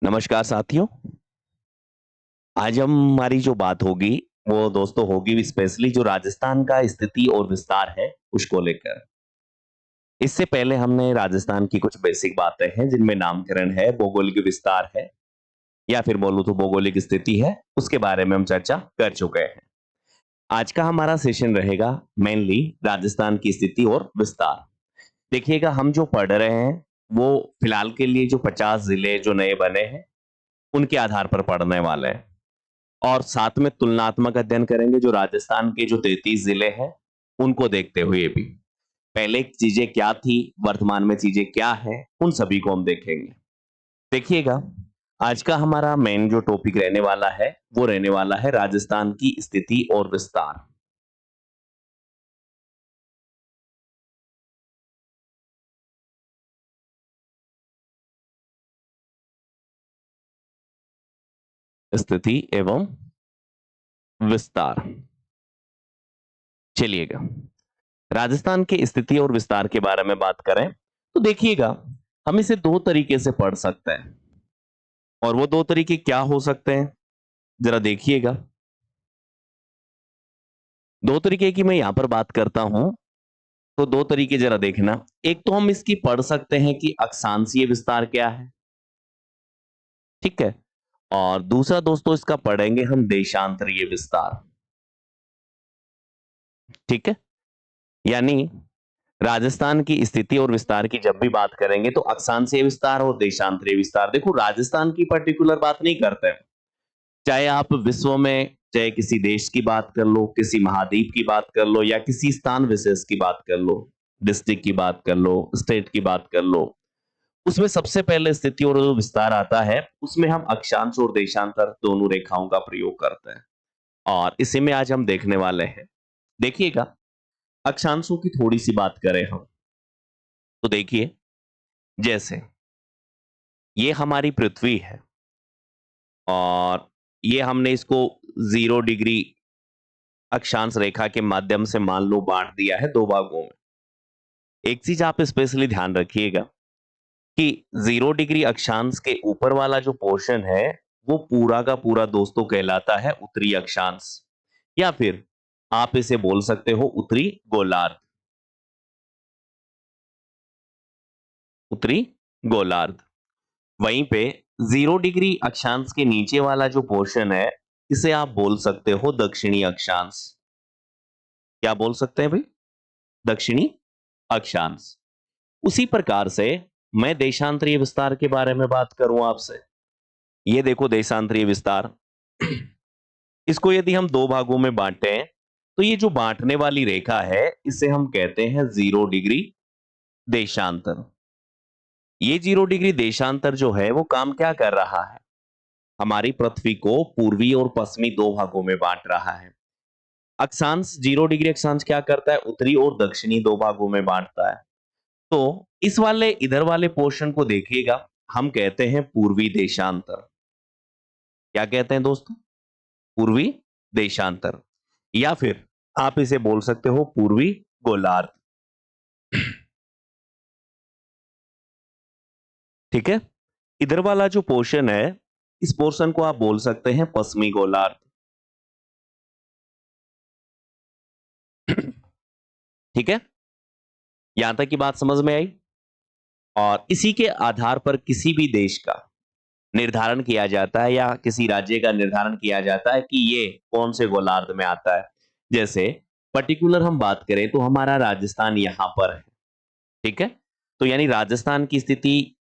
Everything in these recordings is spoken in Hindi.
नमस्कार साथियों। आज हमारी जो बात होगी वो दोस्तों होगी स्पेशली जो राजस्थान का स्थिति और विस्तार है उसको लेकर। इससे पहले हमने राजस्थान की कुछ बेसिक बातें हैं जिनमें नामकरण है, भौगोलिक विस्तार है या फिर बोलूं तो भौगोलिक स्थिति है, उसके बारे में हम चर्चा कर चुके हैं। आज का हमारा सेशन रहेगा मेनली राजस्थान की स्थिति और विस्तार। देखिएगा, हम जो पढ़ रहे हैं वो फिलहाल के लिए जो 50 जिले जो नए बने हैं उनके आधार पर पढ़ने वाले हैं। और साथ में तुलनात्मक अध्ययन करेंगे जो राजस्थान के जो 33 जिले हैं उनको देखते हुए भी। पहले चीजें क्या थी, वर्तमान में चीजें क्या हैं, उन सभी को हम देखेंगे। देखिएगा, आज का हमारा मेन जो टॉपिक रहने वाला है वो रहने वाला है राजस्थान की स्थिति और विस्तार। स्थिति एवं विस्तार। चलिएगा, राजस्थान के स्थिति और विस्तार के बारे में बात करें तो देखिएगा, हम इसे दो तरीके से पढ़ सकते हैं। और वो दो तरीके क्या हो सकते हैं, जरा देखिएगा। दो तरीके की मैं यहां पर बात करता हूं, तो दो तरीके जरा देखना। एक तो हम इसकी पढ़ सकते हैं कि अक्षांशीय विस्तार क्या है, ठीक है। और दूसरा दोस्तों इसका पढ़ेंगे हम देशांतरीय विस्तार, ठीक है। यानी राजस्थान की स्थिति और विस्तार की जब भी बात करेंगे तो अक्षांशीय विस्तार और देशांतरीय विस्तार। देखो, राजस्थान की पर्टिकुलर बात नहीं करते हैं। चाहे आप विश्व में, चाहे किसी देश की बात कर लो, किसी महाद्वीप की बात कर लो, या किसी स्थान विशेष की बात कर लो, डिस्ट्रिक्ट की बात कर लो, स्टेट की बात कर लो, उसमें सबसे पहले स्थिति और जो विस्तार आता है उसमें हम अक्षांश और देशांतर दोनों रेखाओं का प्रयोग करते हैं। और इसी में आज हम देखने वाले हैं। देखिएगा, अक्षांशों की थोड़ी सी बात करें हम, तो देखिए, जैसे ये हमारी पृथ्वी है और ये हमने इसको 0 डिग्री अक्षांश रेखा के माध्यम से मान लो बांट दिया है दो भागों में। एक चीज आप स्पेशली ध्यान रखिएगा कि 0 डिग्री अक्षांश के ऊपर वाला जो पोर्शन है वो पूरा का पूरा दोस्तों कहलाता है उत्तरी अक्षांश, या फिर आप इसे बोल सकते हो उत्तरी गोलार्ध। उत्तरी गोलार्ध। वहीं पे 0 डिग्री अक्षांश के नीचे वाला जो पोर्शन है इसे आप बोल सकते हो दक्षिणी अक्षांश। क्या बोल सकते हैं भाई? दक्षिणी अक्षांश। उसी प्रकार से मैं देशांतरीय विस्तार के बारे में बात करूं आपसे। ये देखो देशांतरीय विस्तार, इसको यदि हम दो भागों में बांटें तो ये जो बांटने वाली रेखा है इसे हम कहते हैं 0 डिग्री देशांतर। ये 0 डिग्री देशांतर जो है वो काम क्या कर रहा है, हमारी पृथ्वी को पूर्वी और पश्चिमी दो भागों में बांट रहा है। अक्षांश 0 डिग्री अक्षांश क्या करता है, उत्तरी और दक्षिणी दो भागों में बांटता है। तो इस वाले इधर वाले पोर्शन को देखिएगा, हम कहते हैं पूर्वी देशांतर। क्या कहते हैं दोस्तों? पूर्वी देशांतर, या फिर आप इसे बोल सकते हो पूर्वी गोलार्ध। ठीक है। इधर वाला जो पोर्शन है इस पोर्शन को आप बोल सकते हैं पश्चिमी गोलार्ध। ठीक है, यहां तक की बात समझ में आई। और इसी के आधार पर किसी भी देश का निर्धारण किया जाता है या किसी राज्य का निर्धारण किया जाता है कि ये कौन से गोलार्ध में आता है। जैसे पर्टिकुलर हम बात करें तो हमारा राजस्थान यहां पर है, ठीक है। तो यानी राजस्थान की स्थिति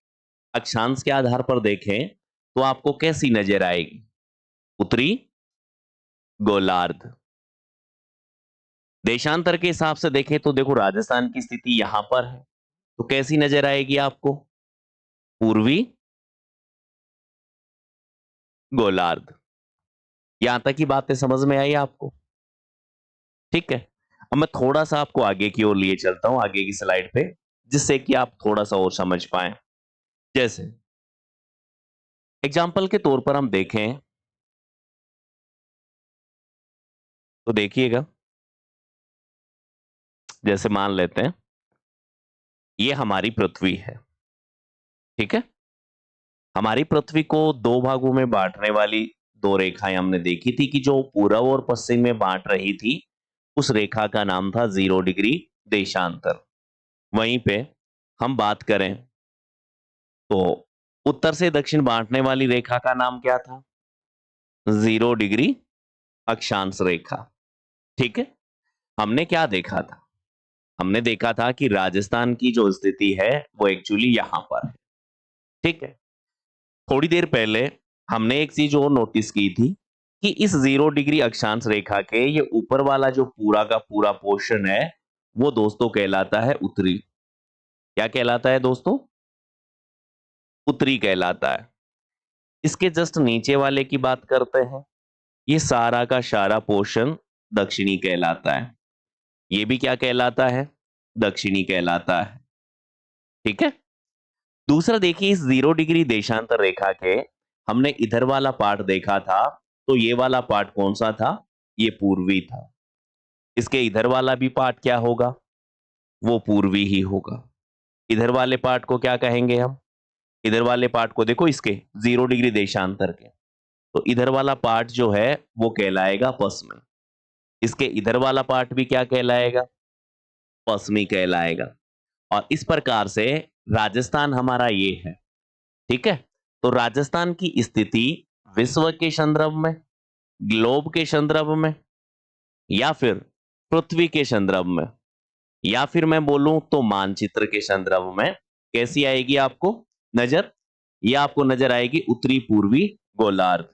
अक्षांश के आधार पर देखें तो आपको कैसी नजर आएगी? उत्तरी गोलार्ध। देशांतर के हिसाब से देखें तो देखो राजस्थान की स्थिति यहां पर है, तो कैसी नजर आएगी आपको? पूर्वी गोलार्ध। यहां तक की बातें समझ में आई आपको? ठीक है। अब मैं थोड़ा सा आपको आगे की ओर लिए चलता हूं, आगे की स्लाइड पे, जिससे कि आप थोड़ा सा और समझ पाए। जैसे एग्जाम्पल के तौर पर हम देखें तो देखिएगा, जैसे मान लेते हैं ये हमारी पृथ्वी है, ठीक है। हमारी पृथ्वी को दो भागों में बांटने वाली दो रेखाएं हमने देखी थी कि जो पूर्व और पश्चिम में बांट रही थी, उस रेखा का नाम था 0 डिग्री देशांतर। वहीं पे हम बात करें तो उत्तर से दक्षिण बांटने वाली रेखा का नाम क्या था? 0 डिग्री अक्षांश रेखा। ठीक है। हमने क्या देखा था? हमने देखा था कि राजस्थान की जो स्थिति है वो एक्चुअली यहां पर है। ठीक है। थोड़ी देर पहले हमने एक चीज और नोटिस की थी कि इस 0 डिग्री अक्षांश रेखा के ये ऊपर वाला जो पूरा का पूरा पोर्शन है, वो दोस्तों कहलाता है उत्तरी। क्या कहलाता है दोस्तों? उत्तरी कहलाता है। इसके जस्ट नीचे वाले की बात करते हैं, ये सारा का सारा पोर्शन दक्षिणी कहलाता है। ये भी क्या कहलाता है? दक्षिणी कहलाता है। ठीक है। दूसरा देखिए, इस 0 डिग्री देशांतर रेखा के हमने इधर वाला पार्ट देखा था, तो ये वाला पार्ट कौन सा था? ये पूर्वी था। इसके इधर वाला भी पार्ट क्या होगा? वो पूर्वी ही होगा। इधर वाले पार्ट को क्या कहेंगे हम? इधर वाले पार्ट को देखो, इसके 0 डिग्री देशांतर के, तो इधर वाला पार्ट जो है वो कहलाएगा पश्चिमी। इसके इधर वाला पार्ट भी क्या कहलाएगा? पश्चिमी कहलाएगा। और इस प्रकार से राजस्थान हमारा ये है। ठीक है। तो राजस्थान की स्थिति विश्व के संदर्भ में, ग्लोब के संदर्भ में, या फिर पृथ्वी के संदर्भ में, या फिर मैं बोलूं तो मानचित्र के संदर्भ में कैसी आएगी आपको नजर? ये आपको नजर आएगी उत्तरी पूर्वी गोलार्ध।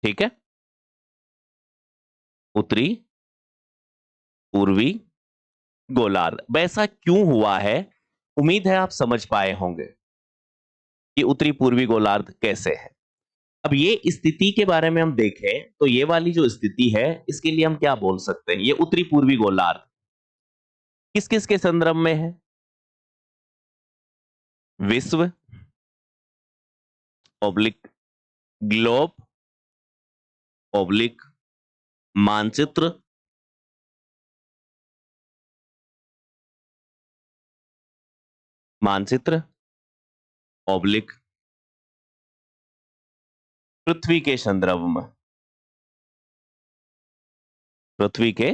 ठीक है। उत्तरी पूर्वी गोलार्ध। वैसा क्यों हुआ है? उम्मीद है आप समझ पाए होंगे कि उत्तरी पूर्वी गोलार्ध कैसे है। अब ये स्थिति के बारे में हम देखें तो ये वाली जो स्थिति है, इसके लिए हम क्या बोल सकते हैं? ये उत्तरी पूर्वी गोलार्ध किस किस के संदर्भ में है? विश्व, ऑब्लिक ग्लोब, ऑब्लिक मानचित्र, मानचित्र, ऑब्लिक पृथ्वी के संदर्भ में, पृथ्वी के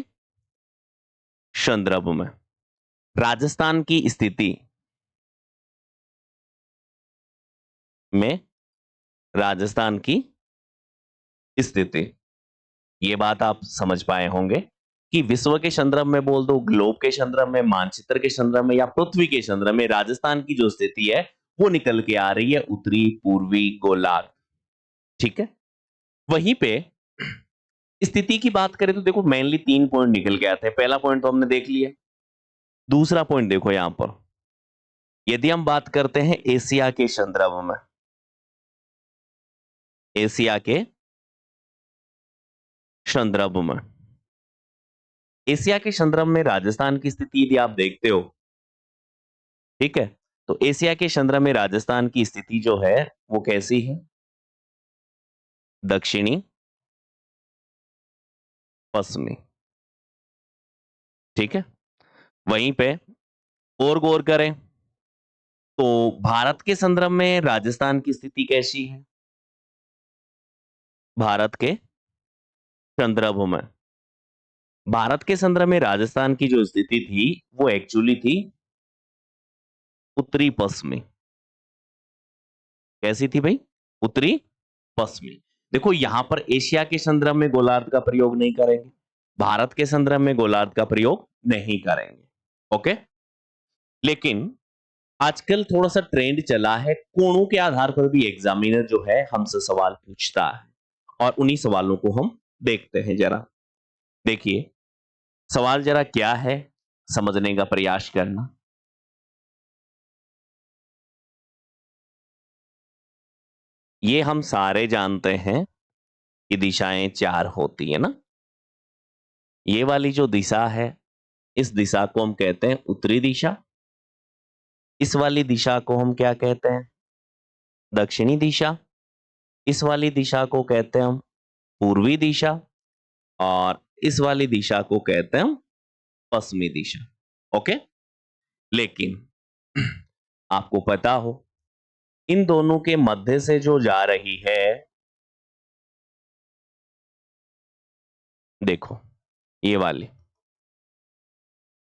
संदर्भ में। राजस्थान की स्थिति में, राजस्थान की स्थिति, ये बात आप समझ पाए होंगे कि विश्व के संदर्भ में बोल दो, ग्लोब के संदर्भ में, मानचित्र के संदर्भ में, या पृथ्वी के संदर्भ में, राजस्थान की जो स्थिति है वो निकल के आ रही है उत्तरी पूर्वी गोलार्ध। ठीक है। वहीं पे स्थिति की बात करें तो देखो मेनली 3 पॉइंट निकल के आते हैं। पहला पॉइंट तो हमने देख लिया। दूसरा पॉइंट देखो यहां पर, यदि हम बात करते हैं एशिया के संदर्भ में, एशिया के संदर्भ में, एशिया के संदर्भ में राजस्थान की स्थिति यदि आप देखते हो, ठीक है, तो एशिया के संदर्भ में राजस्थान की स्थिति जो है वो कैसी है? दक्षिणी पश्चिमी। ठीक है। वहीं पे और गौर करें तो भारत के संदर्भ में राजस्थान की स्थिति कैसी है? भारत के संदर्भ में, भारत के संदर्भ में राजस्थान की जो स्थिति थी वो एक्चुअली थी उत्तरी पश्चिमी। कैसी थी भाई? उत्तरी पश्चिमी। देखो यहां पर एशिया के संदर्भ में गोलार्ध का प्रयोग नहीं करेंगे, भारत के संदर्भ में गोलार्ध का प्रयोग नहीं करेंगे। ओके। लेकिन आजकल थोड़ा सा ट्रेंड चला है, कोणों के आधार पर भी एग्जामिनर जो है हमसे सवाल पूछता है, और उन्हीं सवालों को हम देखते हैं। जरा देखिए सवाल जरा क्या है, समझने का प्रयास करना। ये हम सारे जानते हैं कि दिशाएं 4 होती है ना। ये वाली जो दिशा है, इस दिशा को हम कहते हैं उत्तरी दिशा। इस वाली दिशा को हम क्या कहते हैं? दक्षिणी दिशा। इस वाली दिशा को कहते हैं हम पूर्वी दिशा, और इस वाली दिशा को कहते हैं हम पश्चिमी दिशा। ओके। लेकिन आपको पता हो इन दोनों के मध्य से जो जा रही है, देखो ये वाली,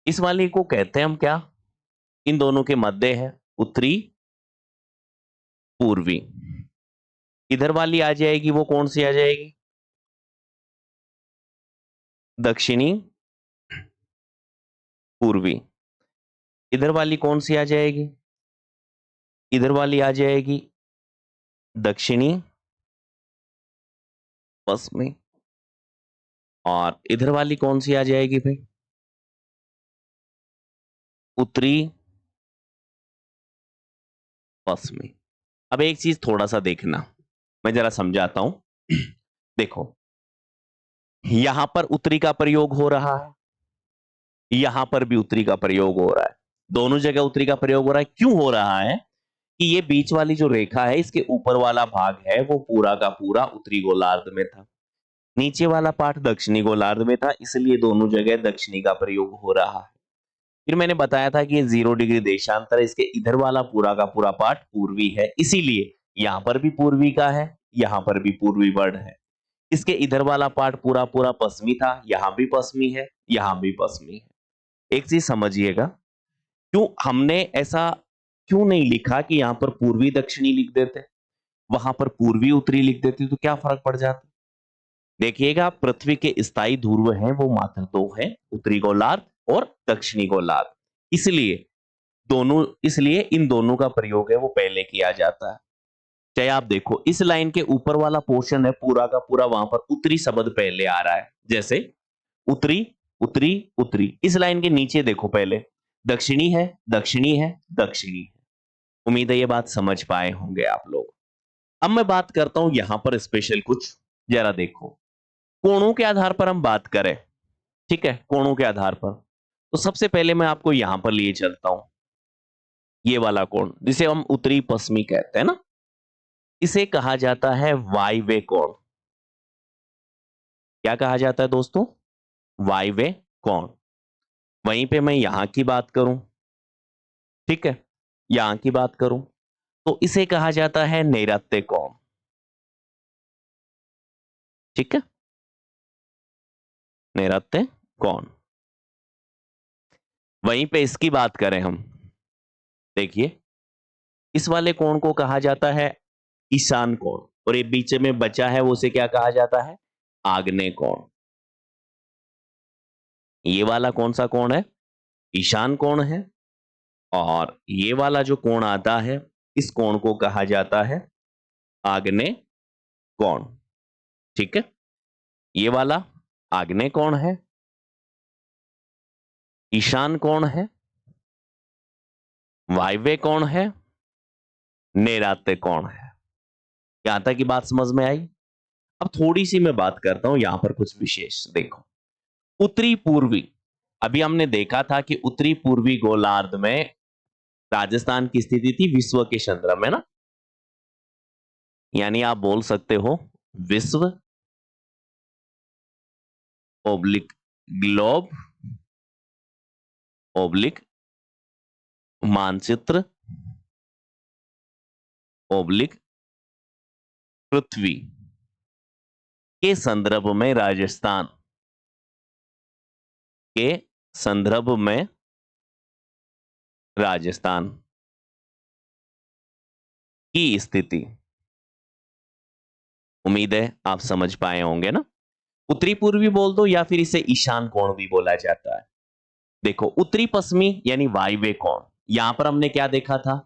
इस वाली को कहते हैं हम क्या, इन दोनों के मध्य है उत्तरी पूर्वी। इधर वाली आ जाएगी, वो कौन सी आ जाएगी, दक्षिणी पूर्वी। इधर वाली कौन सी आ जाएगी, इधर वाली आ जाएगी दक्षिणी पश्चिमी। और इधर वाली कौन सी आ जाएगी भाई, उत्तरी पश्चिमी। अब एक चीज थोड़ा सा देखना, मैं जरा समझाता हूं। देखो यहां पर उत्तरी का प्रयोग हो रहा है, यहां पर भी उत्तरी का प्रयोग हो रहा है, दोनों जगह उत्तरी का प्रयोग हो रहा है। क्यों हो रहा है कि ये बीच वाली जो रेखा है, इसके ऊपर वाला भाग है वो पूरा का पूरा उत्तरी गोलार्ध में था, नीचे वाला पार्ट दक्षिणी गोलार्ध में था, इसलिए दोनों जगह दक्षिणी का प्रयोग हो रहा है। फिर मैंने बताया था कि ये 0 डिग्री देशांतर है, इसके इधर वाला पूरा का पूरा पार्ट पूर्वी है, इसीलिए यहां पर भी पूर्वी का है, यहां पर भी पूर्वी वर्ण है। इसके इधर वाला पार्ट पूरा पूरा पश्चिमी था, यहां भी पश्चिमी है, यहां भी पश्चिमी है। एक चीज समझिएगा, क्यों हमने ऐसा क्यों नहीं लिखा कि यहां पर पूर्वी दक्षिणी लिख देते, वहां पर पूर्वी उत्तरी लिख देते, तो क्या फर्क पड़ जाता। देखिएगा, पृथ्वी के स्थायी ध्रुव हैं वो मात्र दो हैं, उत्तरी गोलार्ध और दक्षिणी गोलार्ध, इसलिए इसलिए इन दोनों का प्रयोग है वो पहले किया जाता है। चाहे आप देखो इस लाइन के ऊपर वाला पोर्शन है पूरा का पूरा, वहां पर उत्तरी शब्द पहले आ रहा है, जैसे उत्तरी उत्तरी उत्तरी। इस लाइन के नीचे देखो पहले दक्षिणी है दक्षिणी है दक्षिणी है। उम्मीद है ये बात समझ पाए होंगे आप लोग। अब मैं बात करता हूं यहां पर स्पेशल कुछ, जरा देखो कोणों के आधार पर हम बात करें, ठीक है, कोणों के आधार पर, तो सबसे पहले मैं आपको यहां पर लिए चलता हूं, ये वाला कोण जिसे हम उत्तरी पश्चिमी कहते हैं ना, इसे कहा जाता है वायव्य कोण। क्या कहा जाता है दोस्तों, वायव्य कोण। वहीं पे मैं यहां की बात करूं, ठीक है, यहां की बात करूं तो इसे कहा जाता है नैऋत्य कोण, ठीक है, नैऋत्य कोण। वहीं पे इसकी बात करें हम, देखिए इस वाले कोण को कहा जाता है ईशान कोण, और ये बीच में बचा है वो उसे क्या कहा जाता है, आग्नेय कोण। ये वाला कौन सा कोण है, ईशान कोण है, और ये वाला जो कोण आता है इस कोण को कहा जाता है आग्नेय कोण, ठीक है। ये वाला आग्नेय कोण है, ईशान कोण है, वायव्य कोण है, नैऋत्य कोण है। यहां तक की बात समझ में आई। अब थोड़ी सी मैं बात करता हूं यहां पर कुछ विशेष, देखो उत्तरी पूर्वी, अभी हमने देखा था कि उत्तरी पूर्वी गोलार्ध में राजस्थान की स्थिति थी विश्व के चंद्र में ना, यानी आप बोल सकते हो विश्व ओब्लिक ग्लोब ओब्लिक मानचित्र ओब्लिक पृथ्वी के संदर्भ में राजस्थान के संदर्भ में राजस्थान की स्थिति। उम्मीद है आप समझ पाए होंगे ना। उत्तरी पूर्वी बोल दो या फिर इसे ईशान कोण भी बोला जाता है। देखो उत्तरी पश्चिमी यानी वायव्य कोण, यहां पर हमने क्या देखा था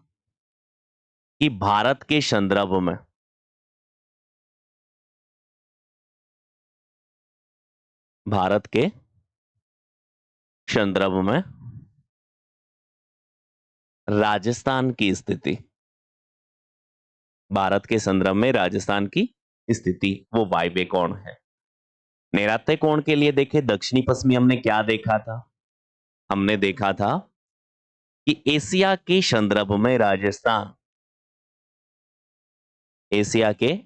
कि भारत के संदर्भ में, भारत के संदर्भ में राजस्थान की स्थिति, भारत के संदर्भ में राजस्थान की स्थिति वो वायव्य कोण है। नैऋत्य कोण के लिए देखे दक्षिणी पश्चिमी हमने क्या देखा था, हमने देखा था कि एशिया के संदर्भ में राजस्थान, एशिया के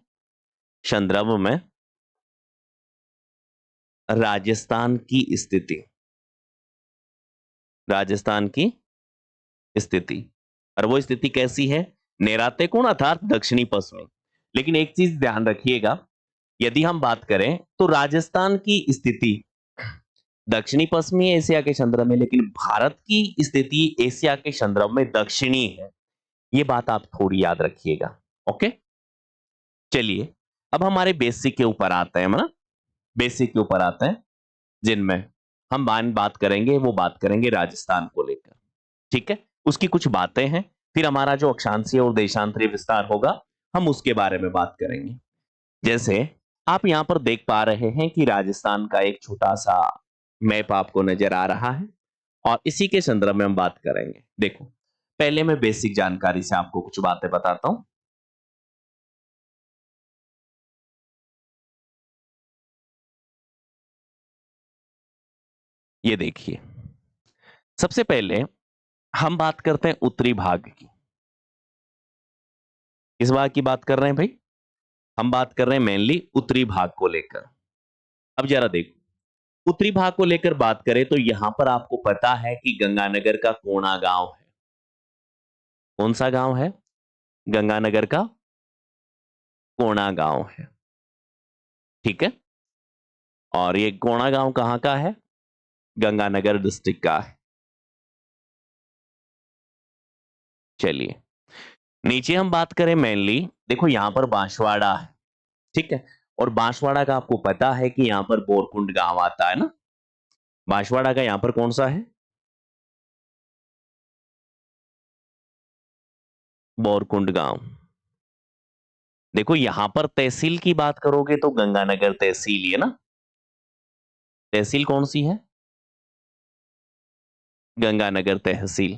संदर्भ में राजस्थान की स्थिति, राजस्थान की स्थिति, और वो स्थिति कैसी है, नेराते कोण अर्थात दक्षिणी पश्चिमी। लेकिन एक चीज ध्यान रखिएगा, यदि हम बात करें तो राजस्थान की स्थिति दक्षिणी पश्चिमी एशिया के संदर्भ में, लेकिन भारत की स्थिति एशिया के संदर्भ में दक्षिणी है। ये बात आप थोड़ी याद रखिएगा। ओके, चलिए अब हमारे बेसिक के ऊपर आते हैं ना, बेसिक के ऊपर आते हैं, जिनमें हम बात करेंगे, वो बात करेंगे राजस्थान को लेकर। ठीक है, उसकी कुछ बातें हैं, फिर हमारा जो अक्षांशीय और देशांतरीय विस्तार होगा हम उसके बारे में बात करेंगे। जैसे आप यहां पर देख पा रहे हैं कि राजस्थान का एक छोटा सा मैप आपको नजर आ रहा है, और इसी के संदर्भ में हम बात करेंगे। देखो, पहले मैं बेसिक जानकारी से आपको कुछ बातें बताता हूं। ये देखिए, सबसे पहले हम बात करते हैं उत्तरी भाग की। किस भाग की बात कर रहे हैं भाई? हम बात कर रहे हैं मेनली उत्तरी भाग को लेकर। अब जरा देखो, उत्तरी भाग को लेकर बात करें तो यहां पर आपको पता है कि गंगानगर का कोणा गांव है। कौन सा गांव है? गंगानगर का कोणा गांव है। ठीक है, और ये कोणा गांव कहां का है? गंगानगर डिस्ट्रिक्ट का है। चलिए, नीचे हम बात करें मेनली, देखो यहां पर बांसवाड़ा है। ठीक है, और बांसवाड़ा का आपको पता है कि यहां पर बोरकुंड गांव आता है ना। बांसवाड़ा का यहां पर कौन सा है? बोरकुंड गांव। देखो यहां पर तहसील की बात करोगे तो गंगानगर तहसील ही है ना। तहसील कौन सी है? गंगानगर तहसील।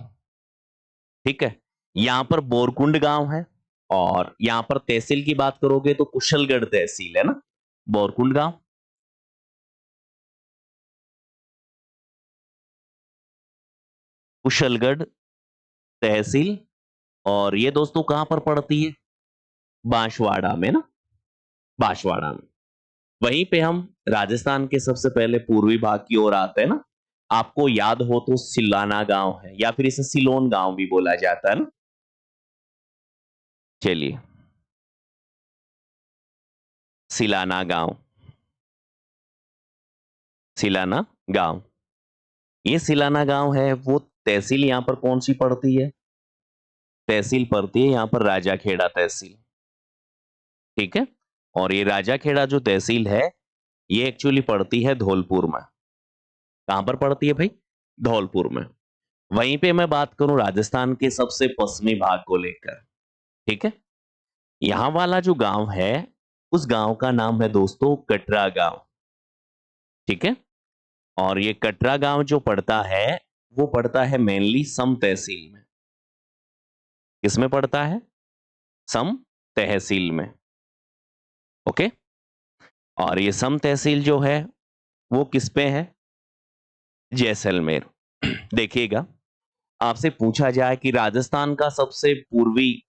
ठीक है, यहां पर बोरकुंड गांव है, और यहां पर तहसील की बात करोगे तो कुशलगढ़ तहसील है ना। बोरकुंड गांव, कुशलगढ़ तहसील, और ये दोस्तों कहां पर पड़ती है? बांसवाड़ा में ना, बांसवाड़ा में। वहीं पे हम राजस्थान के सबसे पहले पूर्वी भाग की ओर आते हैं ना। आपको याद हो तो सिलाना गांव है, या फिर इसे सिलोन गांव भी बोला जाता है ना। चलिए, सिलाना गांव, सिलाना गांव, ये सिलाना गांव है। वो तहसील यहां पर कौन सी पड़ती है? तहसील पड़ती है यहां पर राजाखेड़ा तहसील। ठीक है, और ये राजाखेड़ा जो तहसील है, ये एक्चुअली पड़ती है धौलपुर में। कहां पर पड़ती है भाई? धौलपुर में। वहीं पे मैं बात करूं राजस्थान के सबसे पश्चिमी भाग को लेकर। ठीक है, यहां वाला जो गांव है, उस गांव का नाम है दोस्तों कटरा गांव। ठीक है, और ये कटरा गांव जो पड़ता है, वो पड़ता है मेनली सम तहसील में। किसमें पड़ता है? सम तहसील में। ओके, और ये सम तहसील जो है वो किस पे है? जैसलमेर। देखिएगा, आपसे पूछा जाए कि राजस्थान का सबसे पूर्वी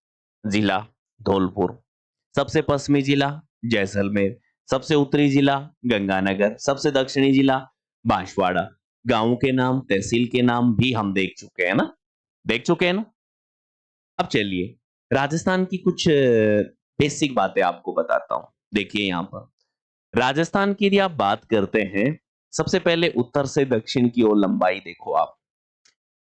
जिला धौलपुर, सबसे पश्चिमी जिला जैसलमेर, सबसे उत्तरी जिला गंगानगर, सबसे दक्षिणी जिला बांसवाड़ा। गांव के नाम, तहसील के नाम भी हम देख चुके हैं ना, देख चुके हैं ना। अब चलिए, राजस्थान की कुछ बेसिक बातें आपको बताता हूं। देखिए यहां पर राजस्थान की यदि आप बात करते हैं, सबसे पहले उत्तर से दक्षिण की ओर लंबाई देखो आप।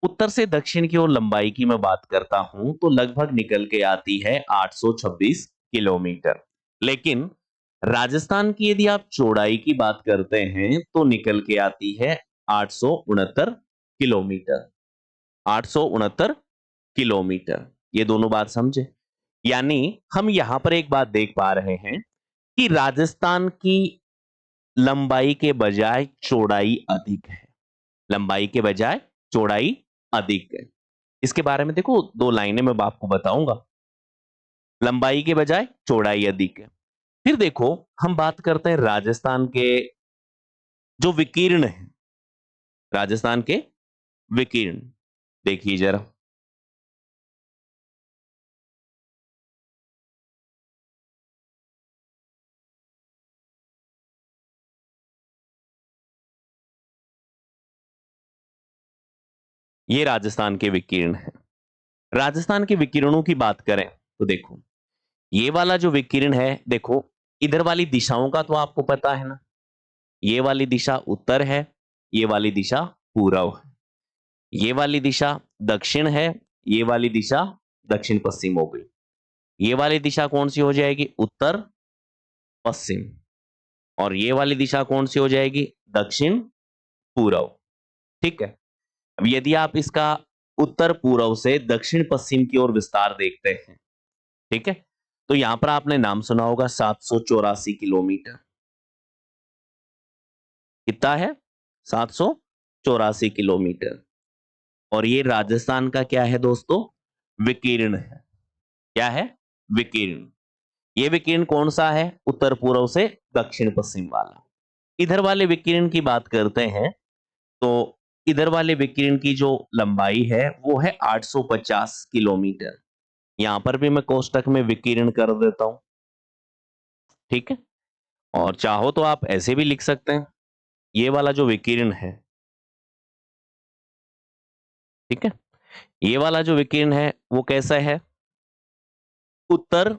उत्तर से दक्षिण की ओर लंबाई की मैं बात करता हूं तो लगभग निकल के आती है 826 किलोमीटर। लेकिन राजस्थान की यदि आप चौड़ाई की बात करते हैं तो निकल के आती है 869 किलोमीटर। 869 किलोमीटर, ये दोनों बात समझे। यानी हम यहां पर एक बात देख पा रहे हैं कि राजस्थान की लंबाई के बजाय चौड़ाई अधिक है। लंबाई के बजाय चौड़ाई अधिक है। इसके बारे में देखो, दो लाइनें मैं आपको बताऊंगा। लंबाई के बजाय चौड़ाई अधिक है। फिर देखो, हम बात करते हैं राजस्थान के जो विकीर्ण है, राजस्थान के विकीर्ण देखिए जरा। ये राजस्थान के विकीर्ण है। राजस्थान के विकिरणों की बात करें तो देखो, ये वाला जो विकिरण है, देखो इधर वाली दिशाओं का तो आपको पता है ना, ये वाली दिशा उत्तर है, ये वाली दिशा पूर्व है, ये वाली दिशा दक्षिण है, ये वाली दिशा दक्षिण पश्चिम हो गई। ये वाली दिशा कौन सी हो जाएगी? उत्तर पश्चिम। और ये वाली दिशा कौन सी हो जाएगी? दक्षिण पूर्व। ठीक है। अब यदि आप इसका उत्तर पूर्व से दक्षिण पश्चिम की ओर विस्तार देखते हैं, ठीक है, तो यहां पर आपने नाम सुना होगा 784 किलोमीटर। कितना है? 784 किलोमीटर। और ये राजस्थान का क्या है दोस्तों? विकीर्ण है। क्या है? विकीर्ण। ये विकीर्ण कौन सा है? उत्तर पूर्व से दक्षिण पश्चिम वाला। इधर वाले विकीर्ण की बात करते हैं तो इधर वाले विकीर्ण की जो लंबाई है वो है 850 किलोमीटर। यहां पर भी मैं कोष्टक में विकीर्ण कर देता हूं। ठीक है। और चाहो तो आप ऐसे भी लिख सकते हैं, ये वाला जो विकीर्ण है, ठीक है, ये वाला जो विकीर्ण है वो कैसा है? उत्तर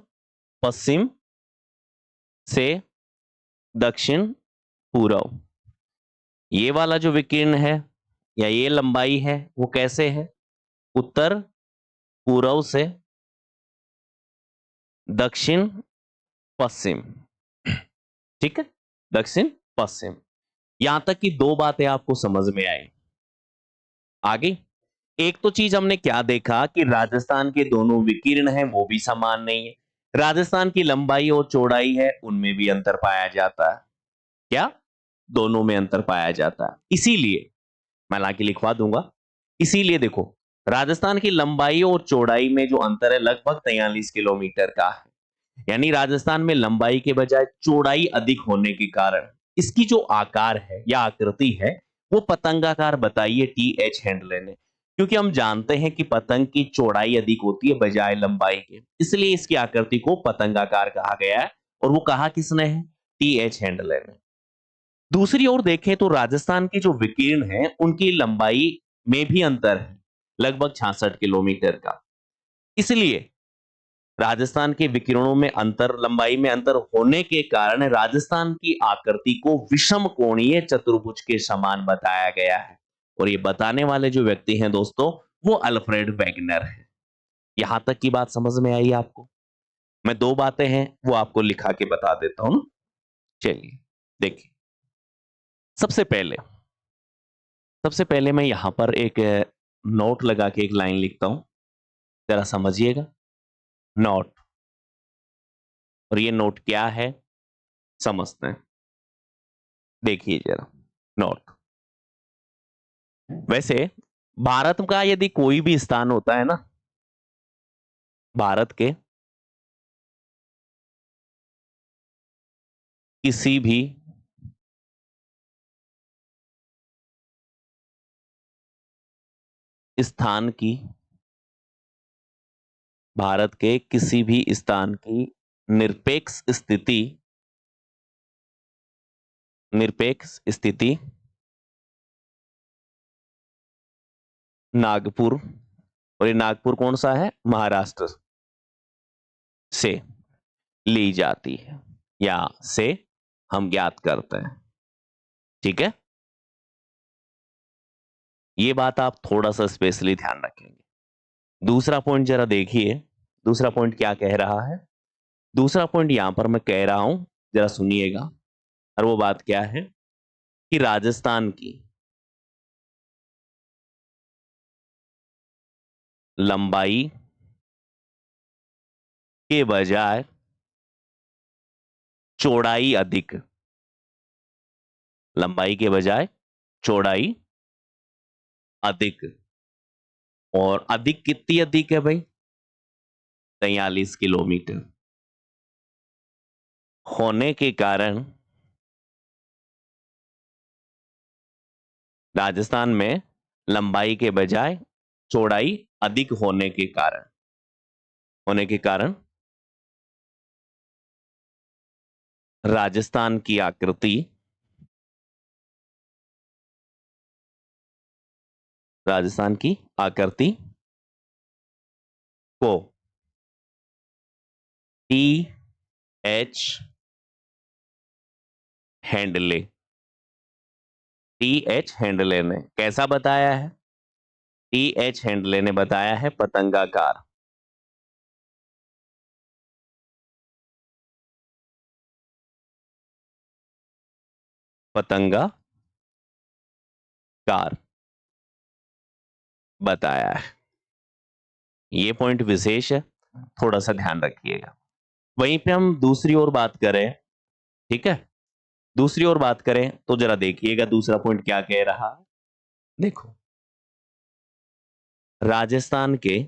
पश्चिम से दक्षिण पूर्व। ये वाला जो विकीर्ण है या ये लंबाई है वो कैसे है? उत्तर पूर्व से दक्षिण पश्चिम। ठीक है, दक्षिण पश्चिम। यहां तक कि दो बातें आपको समझ में आई। आगे एक तो चीज हमने क्या देखा कि राजस्थान के दोनों विकीर्ण हैं वो भी समान नहीं है। राजस्थान की लंबाई और चौड़ाई है उनमें भी अंतर पाया जाता है। क्या? दोनों में अंतर पाया जाता है। इसीलिए मैं ला के लिखवा दूंगा। इसीलिए देखो, राजस्थान की लंबाई और चौड़ाई में जो अंतर है लगभग 43 किलोमीटर का है। यानी राजस्थान में लंबाई के बजाय चौड़ाई अधिक होने के कारण इसकी जो आकार है या आकृति है वो पतंगाकार बताइए टी एच हैंडले ने। क्योंकि हम जानते हैं कि पतंग की चौड़ाई अधिक होती है बजाय लंबाई के, इसलिए इसकी आकृति को पतंगाकार कहा गया है। और वो कहा किसने है? टी एच हैंडले ने। दूसरी ओर देखें तो राजस्थान की जो विकीर्ण है उनकी लंबाई में भी अंतर है, लगभग 66 किलोमीटर का। इसलिए राजस्थान के विकिरणों में अंतर, लंबाई में अंतर होने के कारण राजस्थान की आकृति को विषम कोणीय चतुर्भुज के समान बताया गया है। और ये बताने वाले जो व्यक्ति हैं दोस्तों, वो अल्फ्रेड वेगनर है। यहां तक की बात समझ में आई आपको? मैं दो बातें हैं वो आपको लिखा के बता देता हूं। चलिए देखिए, सबसे पहले सबसे पहले मैं यहां पर एक नोट लगा के एक लाइन लिखता हूं, जरा समझिएगा। नोट। और ये नोट क्या है समझते हैं। देखिए जरा, नोट। वैसे भारत का यदि कोई भी स्थान होता है ना, भारत के किसी भी स्थान की, भारत के किसी भी स्थान की निरपेक्ष स्थिति, निरपेक्ष स्थिति नागपुर, और ये नागपुर कौन सा है? महाराष्ट्र से ली जाती है या से हम ज्ञात करते हैं। ठीक है, ये बात आप थोड़ा सा स्पेशली ध्यान रखेंगे। दूसरा पॉइंट जरा देखिए, दूसरा पॉइंट क्या कह रहा है? दूसरा पॉइंट यहां पर मैं कह रहा हूं, जरा सुनिएगा। और वो बात क्या है कि राजस्थान की लंबाई के बजाय चौड़ाई अधिक, लंबाई के बजाय चौड़ाई अधिक। और अधिक कितनी अधिक है भाई? 43 किलोमीटर होने के कारण राजस्थान में लंबाई के बजाय चौड़ाई अधिक होने के कारण राजस्थान की आकृति, राजस्थान की आकृति को T H handle, T H handle ने कैसा बताया है? टी एच हैंडले ने बताया है पतंगाकार। पतंगाकार बताया है। ये पॉइंट विशेष है, थोड़ा सा ध्यान रखिएगा। वहीं पे हम दूसरी ओर बात करें, ठीक है, दूसरी ओर बात करें तो जरा देखिएगा दूसरा पॉइंट क्या कह रहा है। देखो, राजस्थान के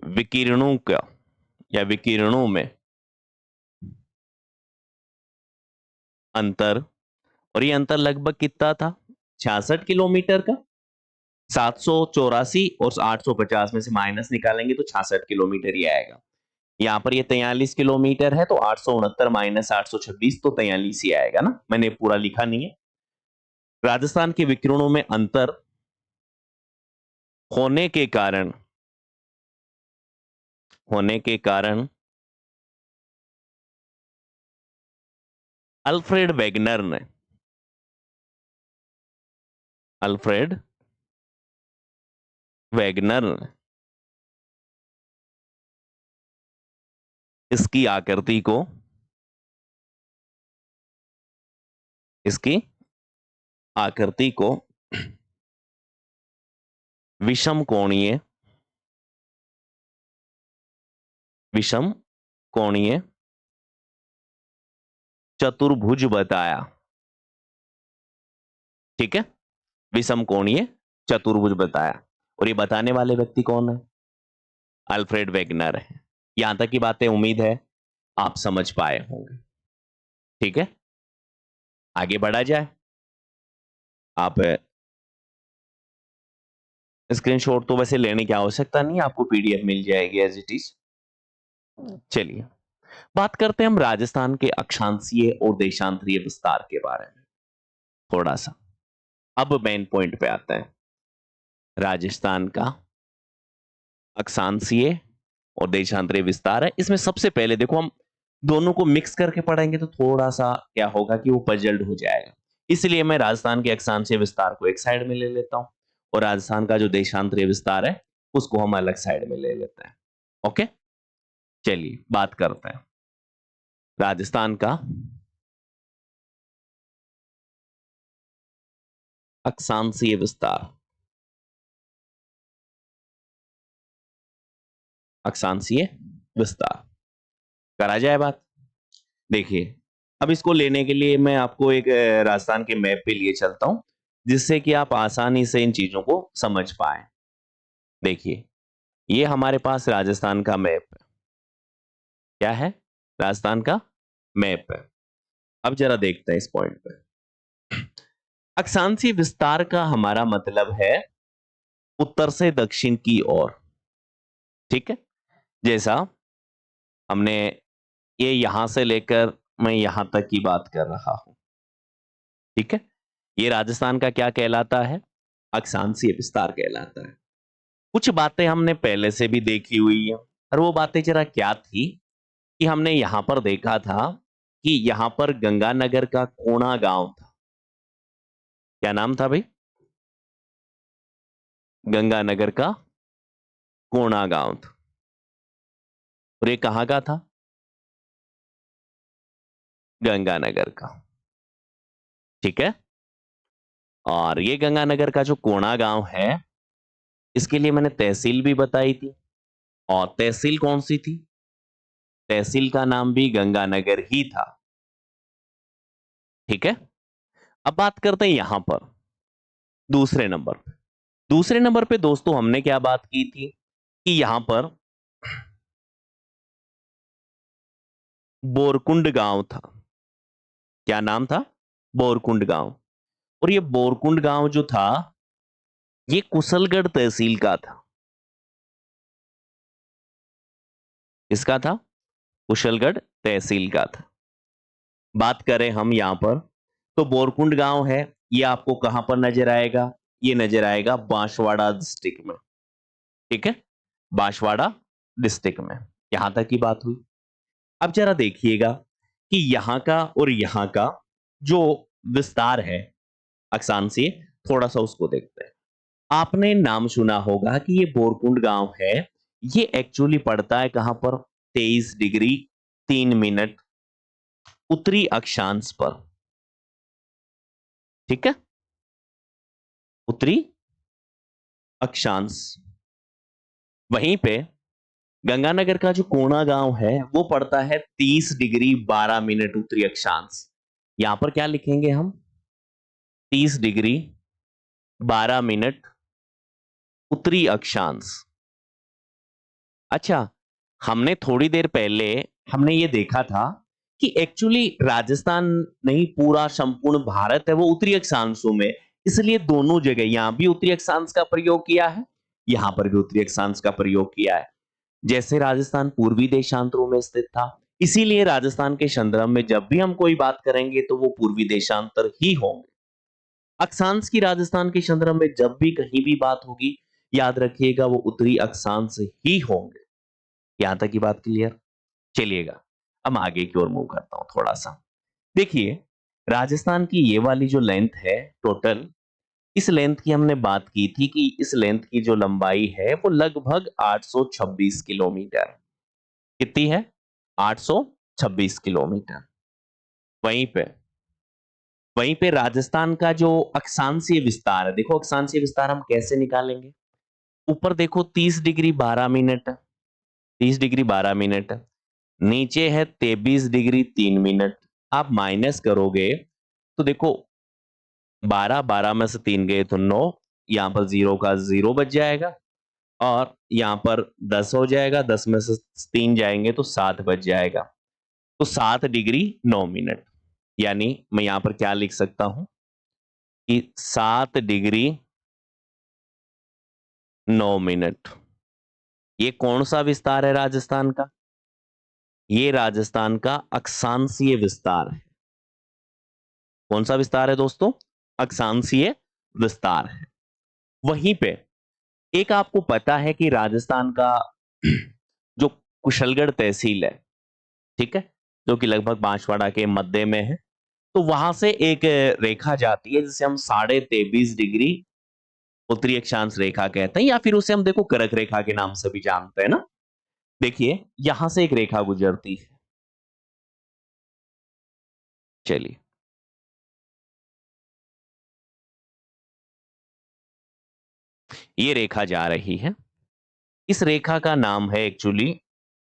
विकिरणों का या विकिरणों में अंतर, और ये अंतर लगभग कितना था? 66 किलोमीटर का। 784 और 850 में से माइनस निकालेंगे तो 66 किलोमीटर ही आएगा। यहां पर ये 43 किलोमीटर है, तो 869 माइनस 826 तो 43 ही आएगा ना। मैंने पूरा लिखा नहीं है। राजस्थान के विकिरणों में अंतर होने के कारण अल्फ्रेड वेगनर ने इसकी आकृति को विषम कोणीय चतुर्भुज बताया। ठीक है, विषम कोणीय चतुर्भुज बताया। और ये बताने वाले व्यक्ति कौन है? अल्फ्रेड वेगनर है। यहां तक की बातें उम्मीद है आप समझ पाए होंगे। ठीक है, आगे बढ़ा जाए। आप स्क्रीनशॉट तो वैसे लेने की आवश्यकता नहीं, आपको पीडीएफ मिल जाएगी एज इट इज। चलिए बात करते हैं हम राजस्थान के अक्षांशीय और देशांतरीय विस्तार के बारे में थोड़ा सा। अब मेन पॉइंट पे आते हैं। राजस्थान का अक्षांशीय और देशांतरीय विस्तार है। इसमें सबसे पहले देखो, हम दोनों को मिक्स करके पढ़ेंगे तो थोड़ा सा क्या होगा कि वो पजल्ड हो जाएगा। इसलिए मैं राजस्थान के अक्षांशीय विस्तार को एक साइड में ले लेता हूं और राजस्थान का जो देशांतरीय विस्तार है उसको हम अलग साइड में ले लेते हैं। ओके, चलिए बात करते हैं राजस्थान का अक्षांशीय विस्तार। अक्षांशीय विस्तार करा जाए बात। देखिए, अब इसको लेने के लिए मैं आपको एक राजस्थान के मैप पे लिए चलता हूं, जिससे कि आप आसानी से इन चीजों को समझ पाए। देखिए, ये हमारे पास राजस्थान का मैप है। क्या है? राजस्थान का मैप है। अब जरा देखते हैं इस पॉइंट पे। अक्षांशीय विस्तार का हमारा मतलब है उत्तर से दक्षिण की ओर। ठीक है, जैसा हमने ये यहां से लेकर मैं यहां तक की बात कर रहा हूं। ठीक है, ये राजस्थान का क्या कहलाता है? अक्षांशीय विस्तार कहलाता है। कुछ बातें हमने पहले से भी देखी हुई है, और वो बातें जरा क्या थी कि हमने यहां पर देखा था कि यहां पर गंगानगर का कोणा गांव था। क्या नाम था भाई? गंगानगर का कोणा गांव था। और ये कहां का था? गंगानगर का। ठीक है, और ये गंगानगर का जो कोणा गांव है, इसके लिए मैंने तहसील भी बताई थी। और तहसील कौन सी थी? तहसील का नाम भी गंगानगर ही था। ठीक है, अब बात करते हैं यहां पर दूसरे नंबर पे। दूसरे नंबर पे दोस्तों हमने क्या बात की थी कि यहां पर बोरकुंड गांव था। क्या नाम था? बोरकुंड गांव। और ये बोरकुंड गांव जो था, ये कुशलगढ़ तहसील का था। इसका था? कुशलगढ़ तहसील का था। बात करें हम यहां पर, तो बोरकुंड गांव है, ये आपको कहां पर नजर आएगा? ये नजर आएगा बांसवाड़ा डिस्ट्रिक्ट में। ठीक है, बांसवाड़ा डिस्ट्रिक्ट में। यहां तक की बात हुई। अब जरा देखिएगा कि यहां का और यहां का जो विस्तार है अक्षांशीय, थोड़ा सा उसको देखते हैं। आपने नाम सुना होगा कि ये बोरकुंड गांव है। ये एक्चुअली पड़ता है कहां पर? 23 डिग्री 3 मिनट उत्तरी अक्षांश पर। ठीक है, उत्तरी अक्षांश। वहीं पे गंगानगर का जो कोणा गांव है वो पड़ता है 30 डिग्री 12 मिनट उत्तरी अक्षांश। यहां पर क्या लिखेंगे हम? 30 डिग्री 12 मिनट उत्तरी अक्षांश। अच्छा, हमने थोड़ी देर पहले हमने ये देखा था कि एक्चुअली राजस्थान नहीं, पूरा संपूर्ण भारत है वो उत्तरी अक्षांशों में, इसलिए दोनों जगह यहां भी उत्तरी अक्षांश का प्रयोग किया है, यहां पर भी उत्तरी अक्षांश का प्रयोग किया है। जैसे राजस्थान पूर्वी देशांतरों में स्थित था, इसीलिए राजस्थान के संदर्भ में जब भी हम कोई बात करेंगे तो वो पूर्वी देशांतर ही होंगे। अक्षांश की राजस्थान के संदर्भ में जब भी कहीं भी बात होगी, याद रखिएगा वो उत्तरी अक्षांश ही होंगे। यहां तक की बात क्लियर? चलिएगा अब आगे की ओर मूव करता हूं थोड़ा सा। देखिए, राजस्थान की ये वाली जो लेंथ है टोटल, इस लेंथ की हमने बात की थी कि इस लेंथ की जो लंबाई है वो लगभग 826 किलोमीटर। कितनी है? 826 किलोमीटर। वहीं पे वहीं पे राजस्थान का जो अक्षांशीय विस्तार है, देखो अक्षांशीय विस्तार हम कैसे निकालेंगे? ऊपर देखो 30 डिग्री 12 मिनट, 30 डिग्री 12 मिनट, नीचे है 23 डिग्री 3 मिनट। आप माइनस करोगे तो देखो 12, 12 में से 3 गए तो 9, यहां पर 0 का 0 बच जाएगा, और यहां पर 10 हो जाएगा, 10 में से 3 जाएंगे तो 7 बच जाएगा। तो 7 डिग्री 9 मिनट, यानी मैं यहां पर क्या लिख सकता हूं कि 7 डिग्री 9 मिनट। ये कौन सा विस्तार है राजस्थान का? ये राजस्थान का अक्षांशीय विस्तार है। कौन सा विस्तार है दोस्तों? अक्षांशीय विस्तार है। वहीं पे एक आपको पता है कि राजस्थान का जो कुशलगढ़ तहसील है, ठीक है, जो कि लगभग बांसवाड़ा के मध्य में है, तो वहां से एक रेखा जाती है जिसे हम 23.5 डिग्री उत्तरी अक्षांश रेखा कहते हैं, या फिर उसे हम देखो कर्क रेखा के नाम से भी जानते हैं ना। देखिए यहां से एक रेखा गुजरती है। चलिए, ये रेखा जा रही है, इस रेखा का नाम है एक्चुअली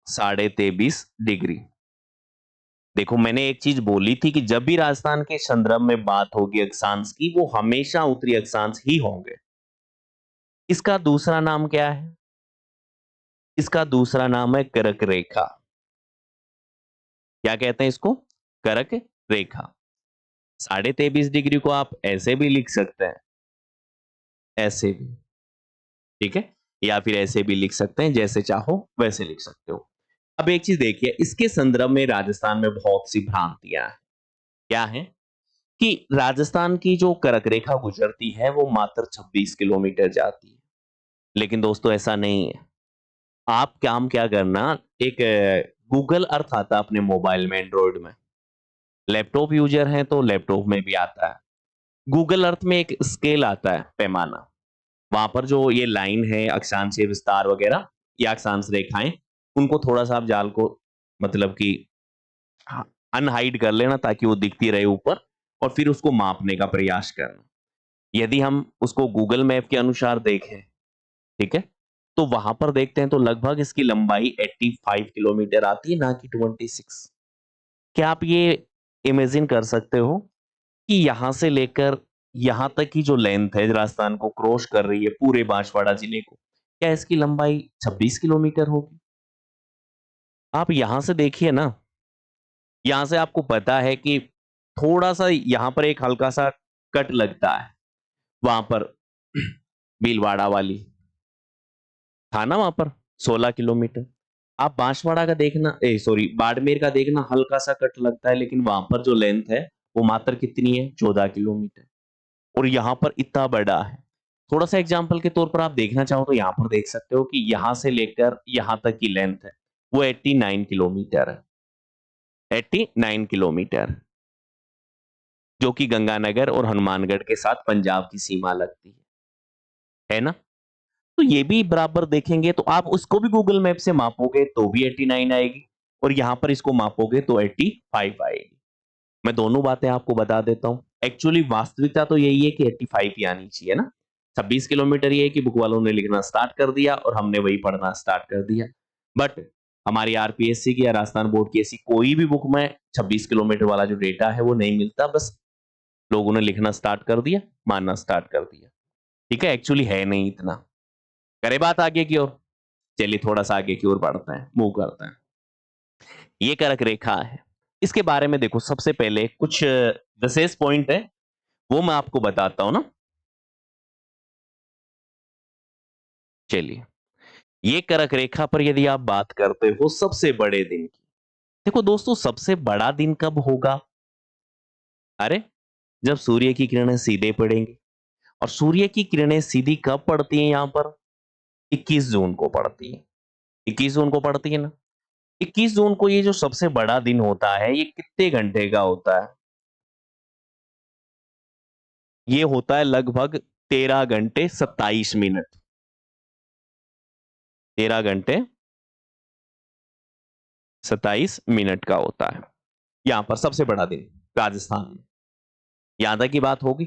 23.5 डिग्री। देखो मैंने एक चीज बोली थी कि जब भी राजस्थान के संदर्भ में बात होगी अक्षांश की, वो हमेशा उत्तरी अक्षांश ही होंगे। इसका दूसरा नाम क्या है? इसका दूसरा नाम है कर्क रेखा। क्या कहते हैं इसको? कर्क रेखा। 23.5 डिग्री को आप ऐसे भी लिख सकते हैं, ऐसे भी, ठीक है, या फिर ऐसे भी लिख सकते हैं, जैसे चाहो वैसे लिख सकते हो। अब एक चीज देखिए, इसके संदर्भ में राजस्थान में बहुत सी भ्रांतियां हैं। क्या है कि राजस्थान की जो कर्क रेखा गुजरती है वो मात्र 26 किलोमीटर जाती है, लेकिन दोस्तों ऐसा नहीं है। आप काम क्या करना, एक गूगल अर्थ आता है अपने मोबाइल में, एंड्रॉइड में, लैपटॉप यूजर हैं तो लैपटॉप में भी आता है। गूगल अर्थ में एक स्केल आता है, पैमाना, वहां पर जो ये लाइन है अक्षांशीय विस्तार वगैरह या अक्षांश रेखाएं, उनको थोड़ा सा आप जाल को मतलब कि अनहाइड कर लेना ताकि वो दिखती रहे ऊपर, और फिर उसको मापने का प्रयास करना। यदि हम उसको गूगल मैप के अनुसार देखें, ठीक है, तो वहां पर देखते हैं तो लगभग इसकी लंबाई 85 किलोमीटर आती है, ना कि 26। क्या आप ये इमेजिन कर सकते हो कि यहां से लेकर यहां तक की जो लेंथ है राजस्थान को क्रॉस कर रही है पूरे बांसवाड़ा जिले को, क्या इसकी लंबाई 26 किलोमीटर होगी? आप यहां से देखिए ना, यहां से आपको पता है कि थोड़ा सा यहां पर एक हल्का सा कट लगता है, वहां पर भीलवाड़ा वाली था ना, वहां पर 16 किलोमीटर। आप बांसवाड़ा का देखना, सॉरी बाड़मेर का देखना, हल्का सा कट लगता है, लेकिन वहां पर जो लेंथ है वो मात्र कितनी है? 14 किलोमीटर। और यहां पर इतना बड़ा है। थोड़ा सा एग्जाम्पल के तौर पर आप देखना चाहो तो यहां पर देख सकते हो कि यहां से लेकर यहां तक की लेंथ है वो 89 किलोमीटर है। 89 किलोमीटर, जो कि गंगानगर और हनुमानगढ़ के साथ पंजाब की सीमा लगती है ना। तो ये भी बराबर देखेंगे तो आप उसको भी गूगल मैप से मापोगे तो भी 89 आएगी, और यहां पर इसको मापोगे तो 85 आएगी। मैं दोनों बातें आपको बता देता हूं। एक्चुअली वास्तविकता तो यही है कि 85 ही आनी चाहिए ना। 26 किलोमीटर ये है कि बुक वालों ने लिखना स्टार्ट कर दिया और हमने वही पढ़ना स्टार्ट कर दिया। बट हमारी आरपीएससी की या राजस्थान बोर्ड की ऐसी कोई भी बुक में 26 किलोमीटर वाला जो डेटा है वो नहीं मिलता। बस लोगों ने लिखना स्टार्ट कर दिया, मानना स्टार्ट कर दिया। ठीक है, एक्चुअली है नहीं इतना। करे बात आगे की ओर। चलिए थोड़ा सा आगे की ओर बढ़ते हैं, मूव करते हैं। ये कर्क रेखा है, इसके बारे में देखो सबसे पहले कुछ विशेष पॉइंट है वो मैं आपको बताता हूं ना। चलिए, ये कर्क रेखा पर यदि आप बात करते हो सबसे बड़े दिन की, देखो दोस्तों सबसे बड़ा दिन कब होगा? अरे, जब सूर्य की किरणें सीधे पड़ेंगी। और सूर्य की किरणें सीधी कब पड़ती हैं? यहां पर 21 जून को पड़ती है। 21 जून को पड़ती है ना। 21 जून को ये जो सबसे बड़ा दिन होता है ये कितने घंटे का होता है? ये होता है लगभग 13 घंटे 27 मिनट। 13 घंटे 27 मिनट का होता है यहां पर सबसे बड़ा दिन राजस्थान में। यहां तक की बात होगी।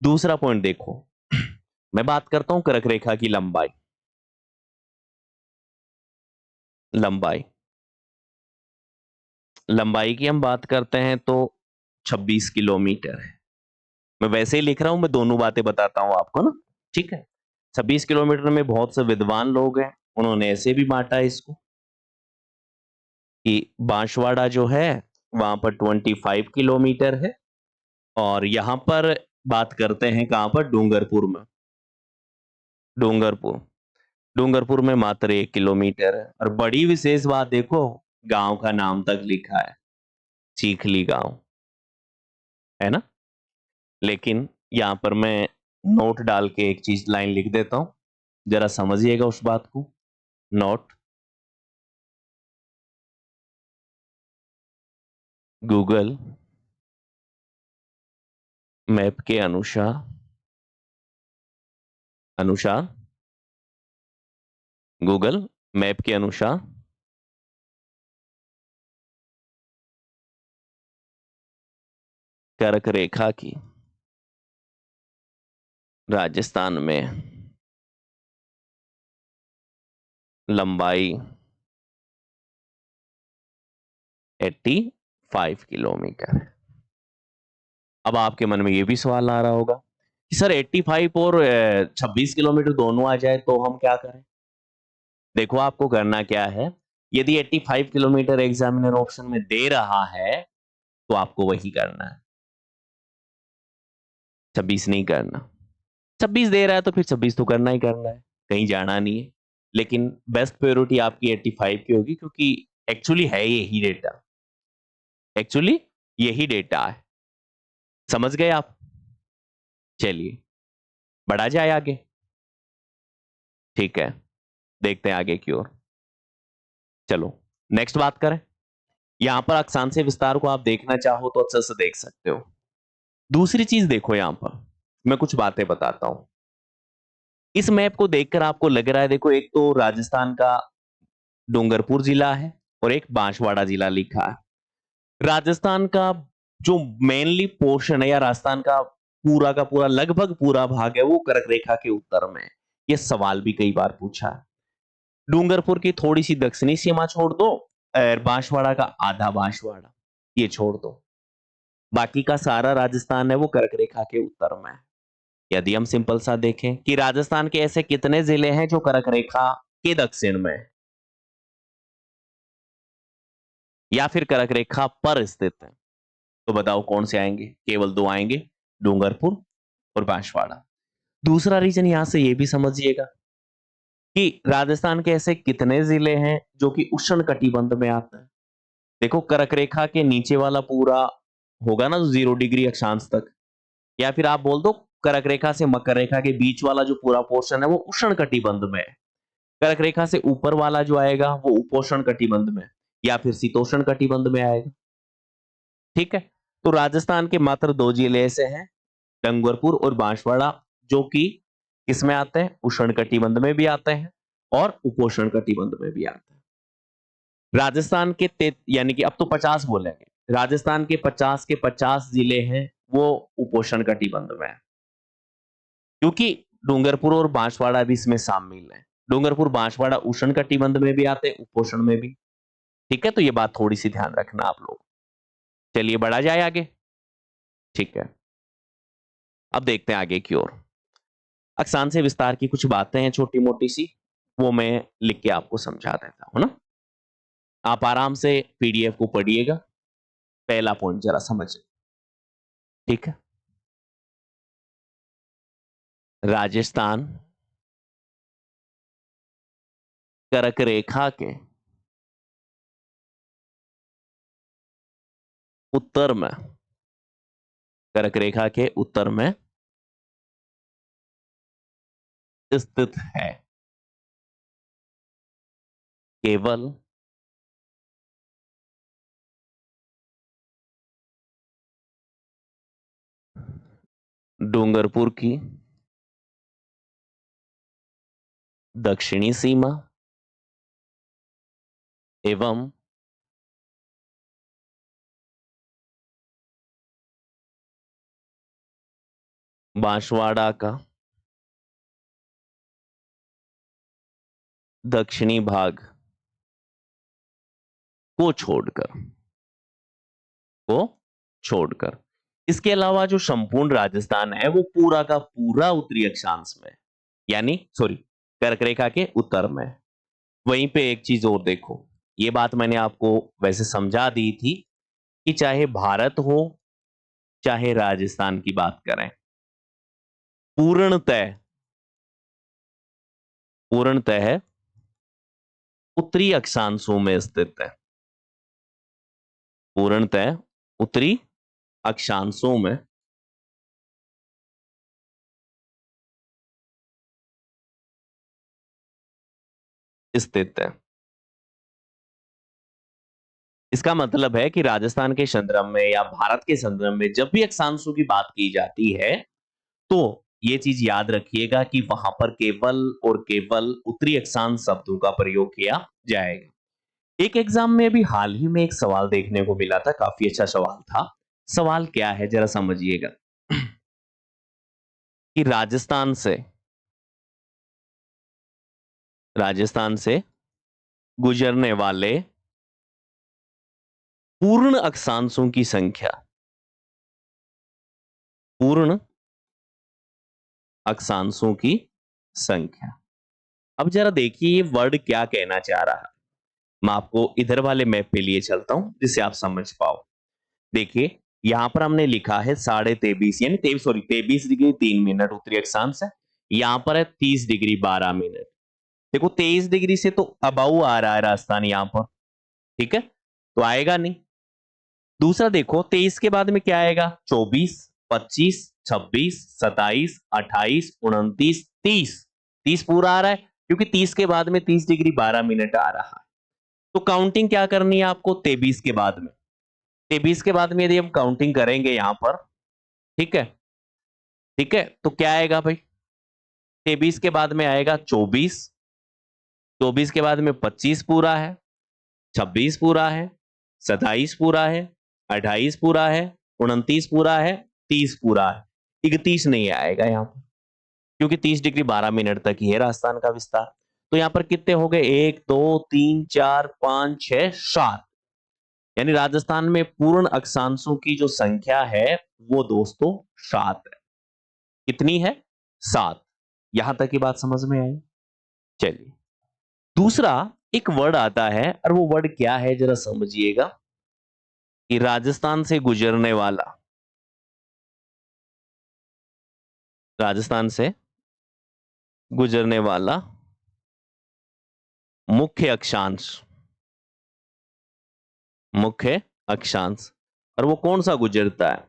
दूसरा पॉइंट देखो, मैं बात करता हूं कर्क रेखा की लंबाई। लंबाई लंबाई की हम बात करते हैं तो 26 किलोमीटर है। मैं वैसे ही लिख रहा हूं, मैं दोनों बातें बताता हूं आपको ना। ठीक है, 26 किलोमीटर में बहुत से विद्वान लोग हैं, उन्होंने ऐसे भी बांटा है इसको कि बांसवाड़ा जो है वहां पर 25 किलोमीटर है, और यहां पर बात करते हैं कहां पर? डूंगरपुर में। डूंगरपुर डूंगरपुर में मात्र 1 किलोमीटर है। और बड़ी विशेष बात देखो, गांव का नाम तक लिखा है, चीखली गांव, है ना। लेकिन यहां पर मैं नोट डाल के एक चीज लाइन लिख देता हूं, जरा समझिएगा उस बात को। नोट, गूगल मैप के अनुसार अनुसार गूगल मैप के अनुसार कर्क रेखा की राजस्थान में लंबाई 85 किलोमीटर है। अब आपके मन में यह भी सवाल आ रहा होगा कि सर 85 और 26 किलोमीटर दोनों आ जाए तो हम क्या करें? देखो आपको करना क्या है, यदि 85 किलोमीटर एग्जामिनर ऑप्शन में दे रहा है तो आपको वही करना है, 26 नहीं करना। 26 दे रहा है तो फिर 26 तो करना ही करना है, कहीं जाना नहीं है। लेकिन बेस्ट प्रायोरिटी आपकी 85 की होगी, क्योंकि एक्चुअली है यही डेटा। एक्चुअली यही डेटा है। समझ गए आप? चलिए बढ़ा जाए आगे। ठीक है, देखते हैं आगे की ओर। चलो नेक्स्ट बात करें। यहां पर अक्षांशीय विस्तार को आप देखना चाहो तो अच्छे से देख सकते हो। दूसरी चीज देखो, यहां पर मैं कुछ बातें बताता हूं। इस मैप को देखकर आपको लग रहा है, देखो एक तो राजस्थान का डूंगरपुर जिला है और एक बांसवाड़ा जिला लिखा है। राजस्थान का जो मेनली पोर्शन है, या राजस्थान का पूरा लगभग पूरा भाग है, वो कर्क रेखा के उत्तर में है। ये सवाल भी कई बार पूछा है। डूंगरपुर की थोड़ी सी दक्षिणी सीमा छोड़ दो, और बांसवाड़ा का आधा बांसवाड़ा ये छोड़ दो, बाकी का सारा राजस्थान है वो कर्क रेखा के उत्तर में है। यदि हम सिंपल सा देखें कि राजस्थान के ऐसे कितने जिले हैं जो कर्क रेखा के दक्षिण में है, या फिर कर्क रेखा पर स्थित है, तो बताओ कौन से आएंगे? केवल दो आएंगे, डूंगरपुर और बांसवाड़ा। दूसरा रीजन यहां से यह भी समझिएगा कि राजस्थान के ऐसे कितने जिले हैं जो कि उष्ण कटिबंध में आते हैं। देखो कर्क रेखा के नीचे वाला पूरा होगा ना 0 डिग्री अक्षांश तक, या फिर आप बोल दो कर्क रेखा से मकर रेखा के बीच वाला जो पूरा पोर्शन है वो उष्ण कटिबंध में है। कर्क रेखा से ऊपर वाला जो आएगा वो उपोष्ण कटिबंध में या फिर शीतोष्ण कटिबंध में आएगा। ठीक है, तो राजस्थान के मात्र 2 जिले ऐसे हैं, डूंगरपुर और बांसवाड़ा, जो कि किसमें आते हैं, उष्ण कटिबंध में भी आते हैं और उपोष्ण कटिबंध में भी आते हैं। राजस्थान के यानी कि अब तो 50 बोलेंगे, राजस्थान के 50 के 50 जिले हैं वो उपोष्ण कटिबंध में है, क्योंकि डूंगरपुर और बांसवाड़ा भी इसमें शामिल है। डूंगरपुर बांसवाड़ा उष्ण कटिबंध में भी आते हैं, उपोष्ण में भी। ठीक है, तो ये बात थोड़ी सी ध्यान रखना आप लोग। चलिए बढ़ा जाए आगे। ठीक है, अब देखते हैं आगे की ओर। अक्षांश विस्तार की कुछ बातें हैं छोटी मोटी सी, वो मैं लिख के आपको समझा देता हूं ना। आप आराम से पीडीएफ को पढ़िएगा, पहला पॉइंट जरा समझिए। ठीक है, राजस्थान कर्क रेखा के उत्तर में, कर्क रेखा के उत्तर में स्थित है। केवल डूंगरपुर की दक्षिणी सीमा एवं बांसवाड़ा का दक्षिणी भाग को छोड़कर इसके अलावा जो संपूर्ण राजस्थान है वो पूरा का पूरा उत्तरी अक्षांश में, यानी सॉरी कर्क रेखा के उत्तर में। वहीं पे एक चीज और देखो, ये बात मैंने आपको वैसे समझा दी थी कि चाहे भारत हो चाहे राजस्थान की बात करें, पूर्णतः उत्तरी अक्षांशों में स्थित है। पूर्णतः उत्तरी अक्षांशों में स्थित है। इसका मतलब है कि राजस्थान के संदर्भ में या भारत के संदर्भ में जब भी अक्षांशों की बात की जाती है तो यह चीज याद रखिएगा कि वहां पर केवल और केवल उत्तरी अक्षांश शब्दों का प्रयोग किया जाएगा। एक एग्जाम में अभी हाल ही में एक सवाल देखने को मिला था, काफी अच्छा सवाल था। सवाल क्या है जरा समझिएगा कि राजस्थान से गुजरने वाले पूर्ण अक्षांशों की संख्या, पूर्ण अक्षांशों की संख्या। अब जरा देखिए ये वर्ड क्या कहना चाह रहा है। मैं आपको इधर वाले मैप पे लिए चलता हूं जिससे आप समझ पाओ। देखिए यहां पर हमने लिखा है 23.5 यानी 23 डिग्री 3 मिनट उत्तरी अक्षांश है। यहां पर है 30 डिग्री 12 मिनट। देखो 23 डिग्री से तो अबाउ आ रहा है राजस्थान यहां पर, ठीक है, तो आएगा नहीं। दूसरा देखो 23 के बाद में क्या आएगा, 24, 25, 26, 27, 28, 29, 30। 30 पूरा आ रहा है क्योंकि 30 के बाद में 30 डिग्री 12 मिनट आ रहा है। तो काउंटिंग क्या करनी है आपको, 23 के बाद में। 23 के बाद में यदि हम काउंटिंग करेंगे यहां पर, ठीक है, ठीक है, तो क्या आएगा भाई, 23 के बाद में आएगा 24, 24 के बाद में 25 पूरा है, 26 पूरा है, 27 पूरा है, 28 पूरा है, 29 पूरा है, 30 पूरा है, 31 नहीं आएगा यहां पर क्योंकि 30 डिग्री 12 मिनट तक ही है राजस्थान का विस्तार। तो यहां पर कितने हो गए, 1 2 3 4 5 6 7, यानी राजस्थान में पूर्ण अक्षांशों की जो संख्या है वो दोस्तों 7 है। कितनी है, 7। यहां तक की बात समझ में आई। चलिए दूसरा एक वर्ड आता है और वो वर्ड क्या है जरा समझिएगा कि राजस्थान से गुजरने वाला, राजस्थान से गुजरने वाला मुख्य अक्षांश, मुख्य अक्षांश, और वो कौन सा गुजरता है,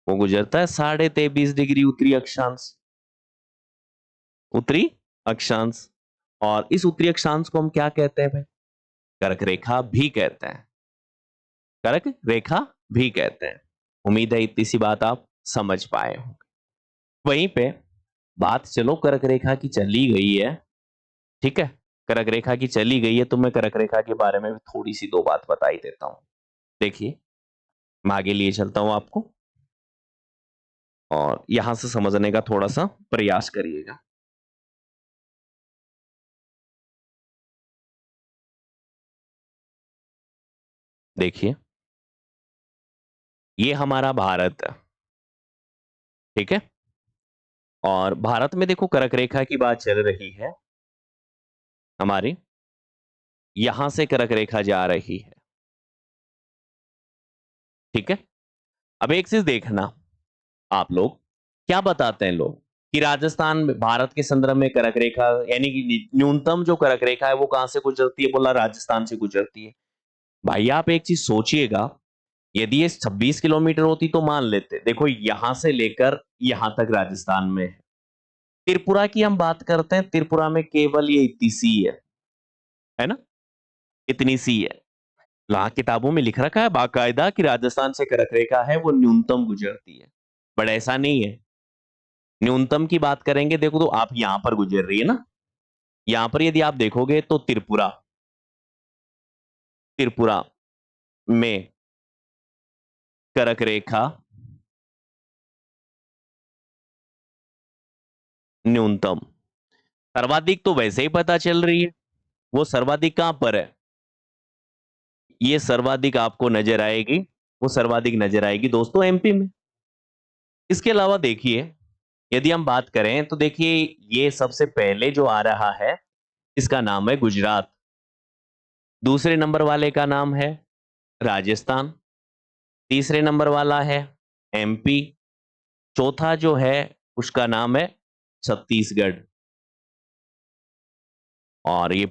वो गुजरता है 23.5 डिग्री उत्तरी अक्षांश। उत्तरी अक्षांश। और इस उत्तरी अक्षांश को हम क्या कहते हैं भाई? कर्क रेखा भी कहते हैं। कर्क रेखा भी कहते हैं। उम्मीद है इतनी सी बात आप समझ पाए होंगे। वहीं पे बात चलो कर्क रेखा की चली गई है, ठीक है, कर्क रेखा की चली गई है, तो मैं कर्क रेखा के बारे में भी थोड़ी सी दो बात बता ही देता हूं। देखिए, मैं आगे लिए चलता हूं आपको और यहां से समझने का थोड़ा सा प्रयास करिएगा। देखिए, ये हमारा भारत है, ठीक है, और भारत में देखो कर्क रेखा की बात चल रही है हमारी, यहां से कर्क रेखा जा रही है, ठीक है। अब एक चीज देखना, आप लोग क्या बताते हैं लोग कि राजस्थान में भारत के संदर्भ में कर्क रेखा यानी कि न्यूनतम जो कर्क रेखा है वो कहां से गुजरती है? बोला राजस्थान से गुजरती है। भाई आप एक चीज सोचिएगा, यदि ये 26 किलोमीटर होती तो मान लेते, देखो यहां से लेकर यहां तक राजस्थान में है। त्रिपुरा की हम बात करते हैं, त्रिपुरा में केवल ये इतनी सी है ना, इतनी सी है। वहां किताबों में लिख रखा है बाकायदा कि राजस्थान से कर्क रेखा है वो न्यूनतम गुजरती है, बट ऐसा नहीं है। न्यूनतम की बात करेंगे, देखो तो आप यहां पर गुजर रही है ना, यहां पर यदि आप देखोगे तो त्रिपुरा, त्रिपुरा में कर्क रेखा न्यूनतम, सर्वाधिक तो वैसे ही पता चल रही है। वो सर्वाधिक कहां पर है? ये सर्वाधिक आपको नजर आएगी, वो सर्वाधिक नजर आएगी दोस्तों एमपी में। इसके अलावा देखिए, यदि हम बात करें तो देखिए, ये सबसे पहले जो आ रहा है इसका नाम है गुजरात, दूसरे नंबर वाले का नाम है राजस्थान, तीसरे नंबर वाला है एमपी, चौथा जो है उसका नाम है छत्तीसगढ़, और ये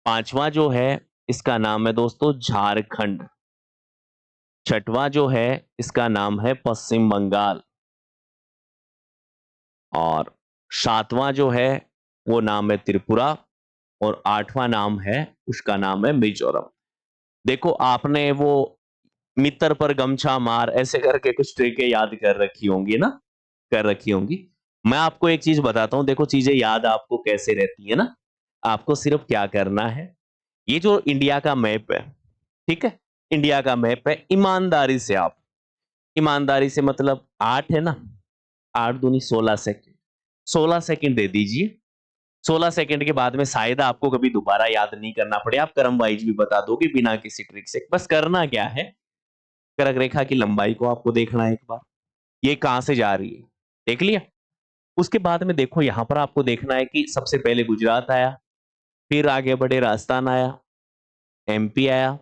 पांचवा जो है इसका नाम है दोस्तों झारखंड, छठवां जो है इसका नाम है पश्चिम बंगाल, और सातवां जो है वो नाम है त्रिपुरा, और आठवां नाम है उसका नाम है मिजोरम। देखो आपने वो मित्र पर गमछा मार ऐसे करके कुछ ट्रिकें याद कर रखी होंगी ना, कर रखी होंगी। मैं आपको एक चीज बताता हूं, देखो चीजें याद आपको कैसे रहती है ना, आपको सिर्फ क्या करना है, ये जो इंडिया का मैप है, ठीक है, इंडिया का मैप है, ईमानदारी से आप, ईमानदारी से मतलब 8 है ना, 8 दूनी 16 सेकंड, 16 सेकंड दे दीजिए। 16 सेकंड के बाद में शायद आपको कभी दोबारा याद नहीं करना पड़े, आप क्रम वाइज भी बता दोगे बिना किसी ट्रिक से। बस करना क्या है, कर्क रेखा की लंबाई को आपको देखना है एक बार, ये कहां से जा रही है, देख लिया। उसके बाद में देखो यहां पर आपको देखना है कि सबसे पहले गुजरात आया, फिर आगे बढ़े राजस्थान आया, एमपी आया,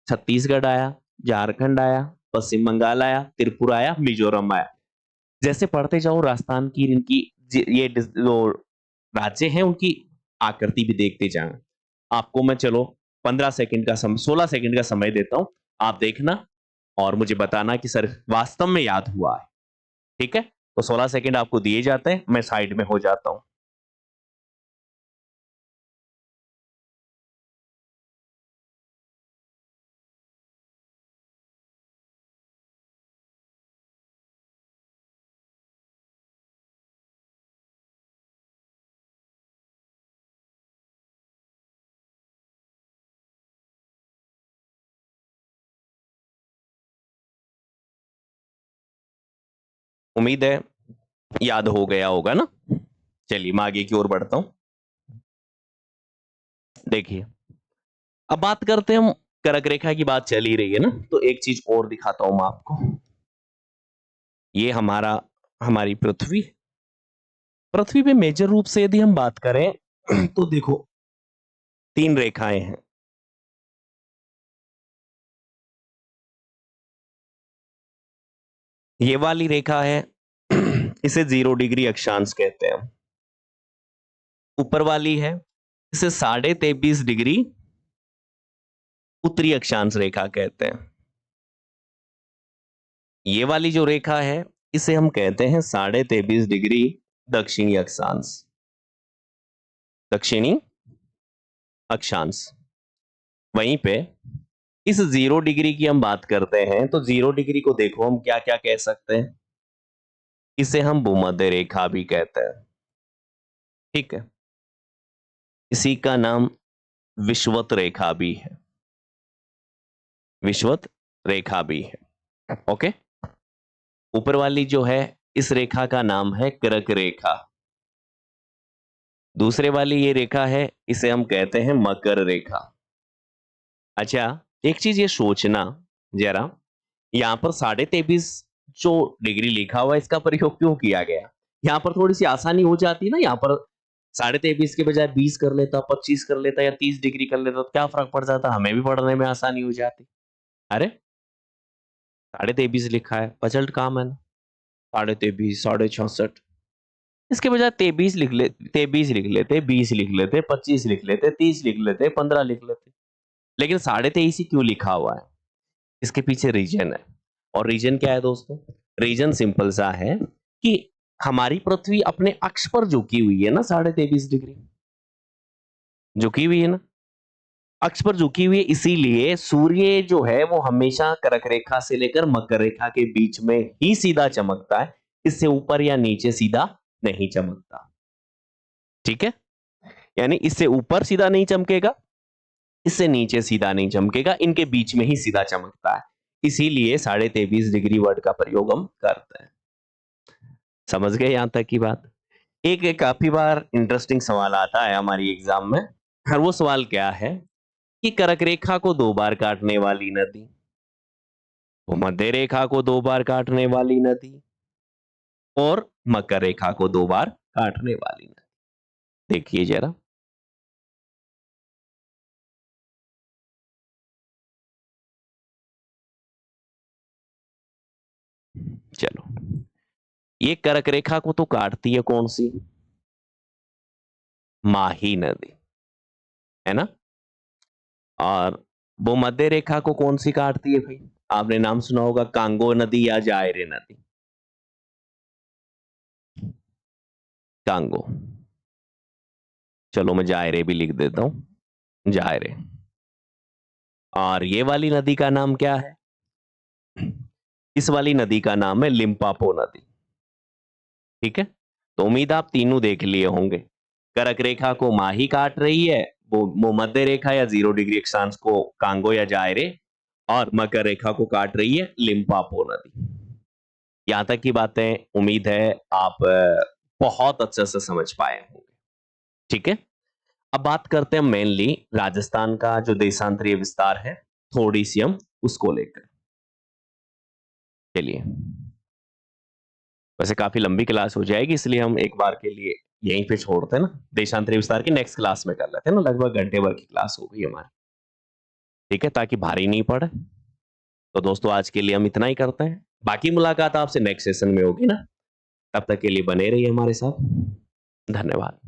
छत्तीसगढ़ आया, झारखंड आया, पश्चिम बंगाल आया, त्रिपुरा आया, मिजोरम आया। जैसे पढ़ते जाओ राजस्थान की इनकी ये जो राज्य हैं उनकी आकृति भी देखते जाएं। आपको मैं चलो 15 सेकंड का समय, 16 सेकंड का समय देता हूं, आप देखना और मुझे बताना कि सर वास्तव में याद हुआ है, ठीक है। तो 16 सेकंड आपको दिए जाते हैं, मैं साइड में हो जाता हूं। उम्मीद है याद हो गया होगा ना। चलिए मैं आगे की ओर बढ़ता हूं। देखिए, अब बात करते हैं हम, कर्क रेखा की बात चल ही रही है ना, तो एक चीज और दिखाता हूं मैं आपको। ये हमारा, हमारी पृथ्वी, पृथ्वी पे मेजर रूप से यदि हम बात करें तो देखो 3 रेखाएं हैं। ये वाली रेखा है इसे 0 डिग्री अक्षांश कहते हैं। ऊपर वाली है, इसे 23.5 डिग्री उत्तरी अक्षांश रेखा कहते हैं। ये वाली जो रेखा है इसे हम कहते हैं 23.5 डिग्री दक्षिणी अक्षांश। दक्षिणी अक्षांश। वहीं पे इस 0 डिग्री की हम बात करते हैं तो 0 डिग्री को देखो हम क्या क्या कह सकते हैं। इसे हम भूमध्य रेखा भी कहते हैं। ठीक है, इसी का नाम विषुवत रेखा भी है। विषुवत रेखा भी है। ओके, ऊपर वाली जो है इस रेखा का नाम है कर्क रेखा। दूसरे वाली ये रेखा है इसे हम कहते हैं मकर रेखा। अच्छा, एक चीज ये सोचना जरा, यहां पर 23.5 जो डिग्री लिखा हुआ है इसका प्रयोग क्यों किया गया? यहां पर थोड़ी सी आसानी हो जाती ना, यहां पर 23.5 के बजाय 20 कर लेता, 25 कर लेता या 30 डिग्री कर लेता तो क्या फर्क पड़ जाता, हमें भी पढ़ने में आसानी हो जाती। अरे 23.5 लिखा है, बजट काम है ना, 23.5, 66.5, इसके बजाय 23 लिख ले, 23 लिख लेते, 20 लिख लेते, 25 लिख लेते, 30 लिख लेते, 15 लिख लेते, लेकिन 23.5 ही क्यों लिखा हुआ है? इसके पीछे रीजन है। और रीजन क्या है दोस्तों? रीजन सिंपल सा है कि हमारी पृथ्वी अपने अक्ष पर झुकी हुई है ना, 23.5 डिग्री झुकी हुई है ना, अक्ष पर झुकी हुई है, इसीलिए सूर्य जो है वो हमेशा कर्क रेखा से लेकर मकर रेखा के बीच में ही सीधा चमकता है, इससे ऊपर या नीचे सीधा नहीं चमकता। ठीक है, यानी इससे ऊपर सीधा नहीं चमकेगा, इससे नीचे सीधा नहीं चमकेगा, इनके बीच में ही सीधा चमकता है, इसीलिए 23.5 डिग्री वर्ड का प्रयोग हम करते हैं। समझ गए यहां तक की बात? एक काफी बार इंटरेस्टिंग सवाल आता है हमारी एग्जाम में, और वो सवाल क्या है कि कर्क रेखा को 2 बार काटने वाली नदी, भूमध्य रेखा को 2 बार काटने वाली नदी और मकर रेखा को 2 बार काटने वाली नदी। देखिए जरा, चलो, ये कर्क रेखा को तो काटती है कौन सी? माही नदी, है ना। और भूमध्य रेखा को कौन सी काटती है भाई? आपने नाम सुना होगा, कांगो नदी या जायरे नदी। कांगो, चलो मैं जायरे भी लिख देता हूं, जायरे। और ये वाली नदी का नाम क्या है? इस वाली नदी का नाम है लिम्पापो नदी। ठीक है, तो उम्मीद आप तीनों देख लिए होंगे। कर्क रेखा को माही काट रही है, वो मध्य रेखा या 0 डिग्री अक्षांश को कांगो या जायरे, और मकर रेखा को काट रही है लिम्पापो नदी। यहां तक की बातें उम्मीद है आप बहुत अच्छे से समझ पाए होंगे। ठीक है, अब बात करते हैं मेनली राजस्थान का जो देशांतरीय विस्तार है, थोड़ी सी हम उसको लेकर। चलिए, वैसे काफी लंबी क्लास हो जाएगी, इसलिए हम एक बार के लिए यहीं पे छोड़ते हैं ना, देशांतरीय विस्तार की नेक्स्ट क्लास में कर लेते हैं ना, लगभग घंटे भर की क्लास हो गई हमारी। ठीक है, ताकि भारी नहीं पड़े। तो दोस्तों आज के लिए हम इतना ही करते हैं, बाकी मुलाकात आपसे नेक्स्ट सेशन में होगी ना, तब तक के लिए बने रहिए हमारे साथ। धन्यवाद।